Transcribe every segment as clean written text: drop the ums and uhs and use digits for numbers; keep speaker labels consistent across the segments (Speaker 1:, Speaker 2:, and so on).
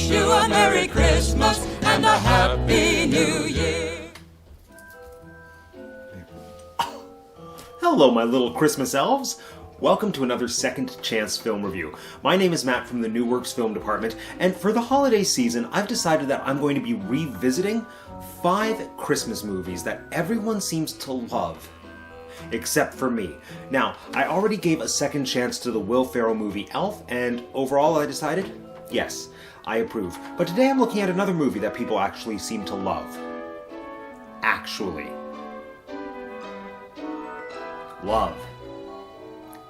Speaker 1: wish you a Merry Christmas and a Happy New Year.
Speaker 2: Hello, my little Christmas elves. Welcome to another Second Chance Film Review. My name is Matt from the NewWerx Film Department, and for the holiday season, I've decided that I'm going to be revisiting 5 Christmas movies that everyone seems to love, except for me. Now, I already gave a second chance to the Will Ferrell movie Elf, and overall I decided, yes, I approve. But today I'm looking at another movie that people actually seem to love. Actually. Love.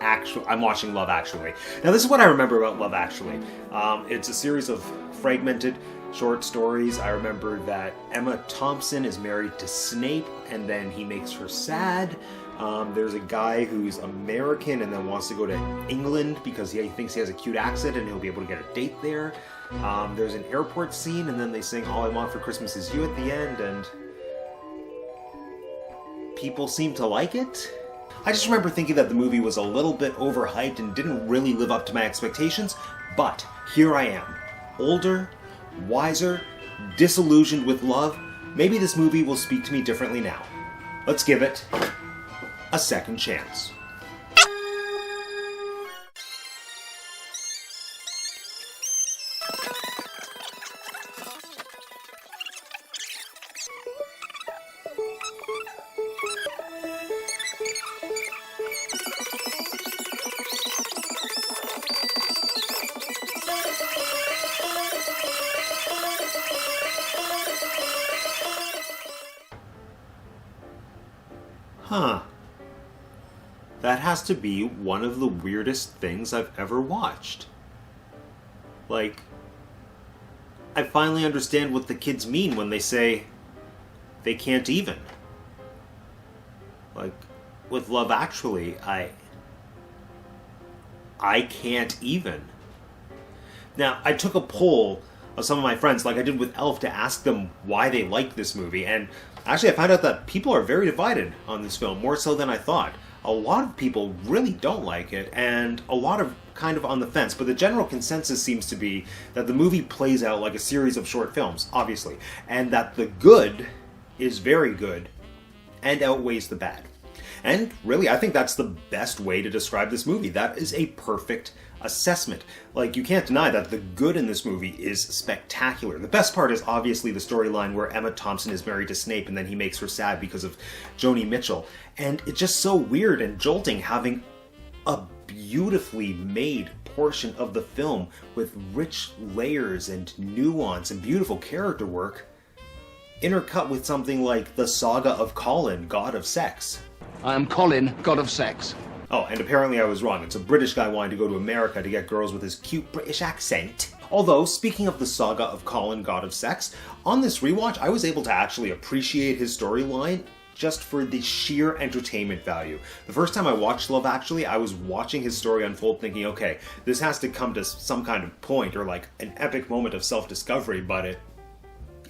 Speaker 2: I'm watching Love Actually. Now, this is what I remember about Love Actually. It's a series of fragmented short stories. I remember that Emma Thompson is married to Snape, and then he makes her sad. There's a guy who's American and then wants to go to England because he thinks he has a cute accent and he'll be able to get a date there. There's an airport scene, and then they sing All I Want for Christmas Is You at the end, and people seem to like it. I just remember thinking that the movie was a little bit overhyped and didn't really live up to my expectations, but here I am. Older, wiser, disillusioned with love. Maybe this movie will speak to me differently now. Let's give it a second chance. Huh. That has to be one of the weirdest things I've ever watched. Like, I finally understand what the kids mean when they say they can't even. Like, with Love Actually, I can't even. Now, I took a poll of some of my friends, like I did with Elf, to ask them why they liked this movie, and actually I found out that people are very divided on this film, more so than I thought. A lot of people really don't like it, and a lot of kind of on the fence, but the general consensus seems to be that the movie plays out like a series of short films, obviously, and that the good is very good and outweighs the bad. And really, I think that's the best way to describe this movie. That is a perfect assessment. Like, you can't deny that the good in this movie is spectacular. The best part is obviously the storyline where Emma Thompson is married to Snape and then he makes her sad because of Joni Mitchell. And it's just so weird and jolting having a beautifully made portion of the film with rich layers and nuance and beautiful character work intercut with something like the saga of Colin, God of Sex.
Speaker 3: I am Colin, God of Sex.
Speaker 2: Oh, and apparently I was wrong. It's a British guy wanting to go to America to get girls with his cute British accent. Although, speaking of the saga of Colin, God of Sex, on this rewatch, I was able to actually appreciate his storyline just for the sheer entertainment value. The first time I watched Love Actually, I was watching his story unfold thinking, okay, this has to come to some kind of point or like an epic moment of self-discovery, but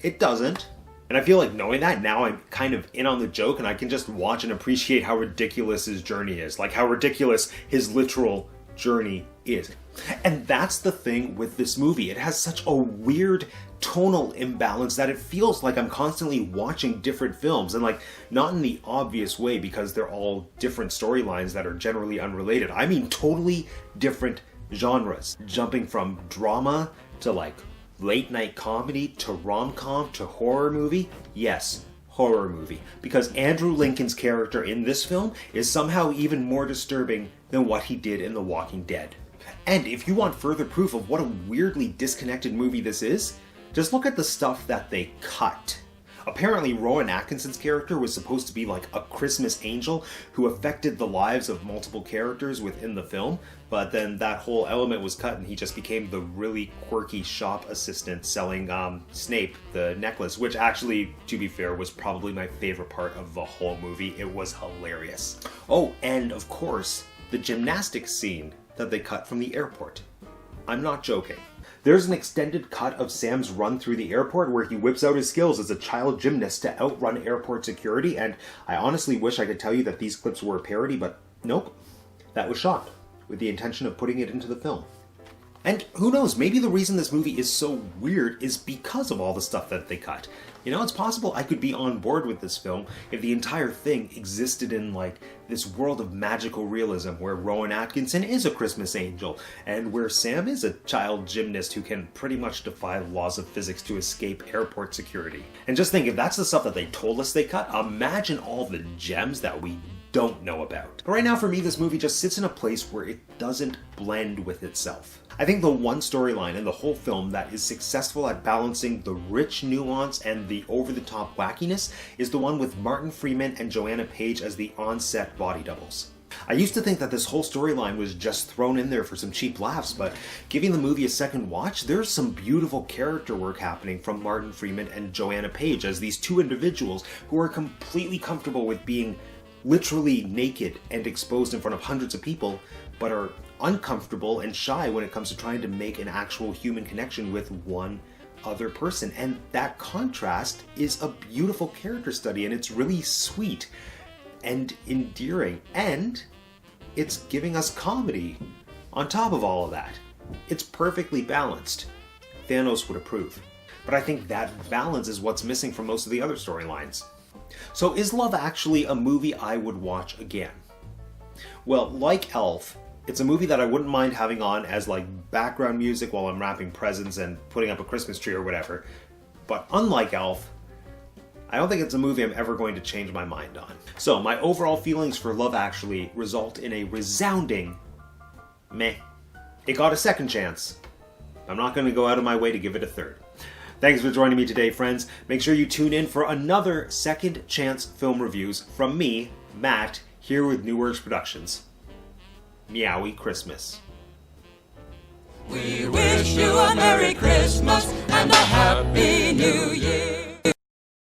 Speaker 2: it doesn't. And I feel like knowing that, now I'm kind of in on the joke and I can just watch and appreciate how ridiculous his journey is. Like how ridiculous his literal journey is. And that's the thing with this movie. It has such a weird tonal imbalance that it feels like I'm constantly watching different films, and like not in the obvious way because they're all different storylines that are generally unrelated. I mean totally different genres, jumping from drama to like late night comedy to rom-com to horror movie. Yes, horror movie. Because Andrew Lincoln's character in this film is somehow even more disturbing than what he did in The Walking Dead. And if you want further proof of what a weirdly disconnected movie this is, just look at the stuff that they cut. Apparently, Rowan Atkinson's character was supposed to be like a Christmas angel who affected the lives of multiple characters within the film, but then that whole element was cut and he just became the really quirky shop assistant selling Snape the necklace, which actually, to be fair, was probably my favorite part of the whole movie. It was hilarious. Oh, and of course, the gymnastics scene that they cut from the airport. I'm not joking. There's an extended cut of Sam's run through the airport where he whips out his skills as a child gymnast to outrun airport security, and I honestly wish I could tell you that these clips were a parody, but nope. That was shot with the intention of putting it into the film. And who knows, maybe the reason this movie is so weird is because of all the stuff that they cut. You know, it's possible I could be on board with this film if the entire thing existed in, like, this world of magical realism where Rowan Atkinson is a Christmas angel, and where Sam is a child gymnast who can pretty much defy laws of physics to escape airport security. And just think, if that's the stuff that they told us they cut, imagine all the gems that we don't know about. But right now, for me, this movie just sits in a place where it doesn't blend with itself. I think the one storyline in the whole film that is successful at balancing the rich nuance and the over-the-top wackiness is the one with Martin Freeman and Joanna Page as the on-set body doubles. I used to think that this whole storyline was just thrown in there for some cheap laughs, but giving the movie a second watch, there's some beautiful character work happening from Martin Freeman and Joanna Page as these two individuals who are completely comfortable with being literally naked and exposed in front of hundreds of people, but are uncomfortable and shy when it comes to trying to make an actual human connection with one other person. And that contrast is a beautiful character study, and it's really sweet and endearing, and it's giving us comedy on top of all of that. It's perfectly balanced. Thanos would approve. But I think that balance is what's missing from most of the other storylines. So is Love Actually a movie I would watch again? Well, like Elf, it's a movie that I wouldn't mind having on as like background music while I'm wrapping presents and putting up a Christmas tree or whatever. But unlike Elf, I don't think it's a movie I'm ever going to change my mind on. So my overall feelings for Love Actually result in a resounding meh. It got a second chance. I'm not going to go out of my way to give it a third. Thanks for joining me today, friends. Make sure you tune in for another Second Chance Film Reviews from me, Matt, here with NewWerx Productions. Meowie Christmas.
Speaker 1: We wish you a Merry Christmas and a Happy New Year.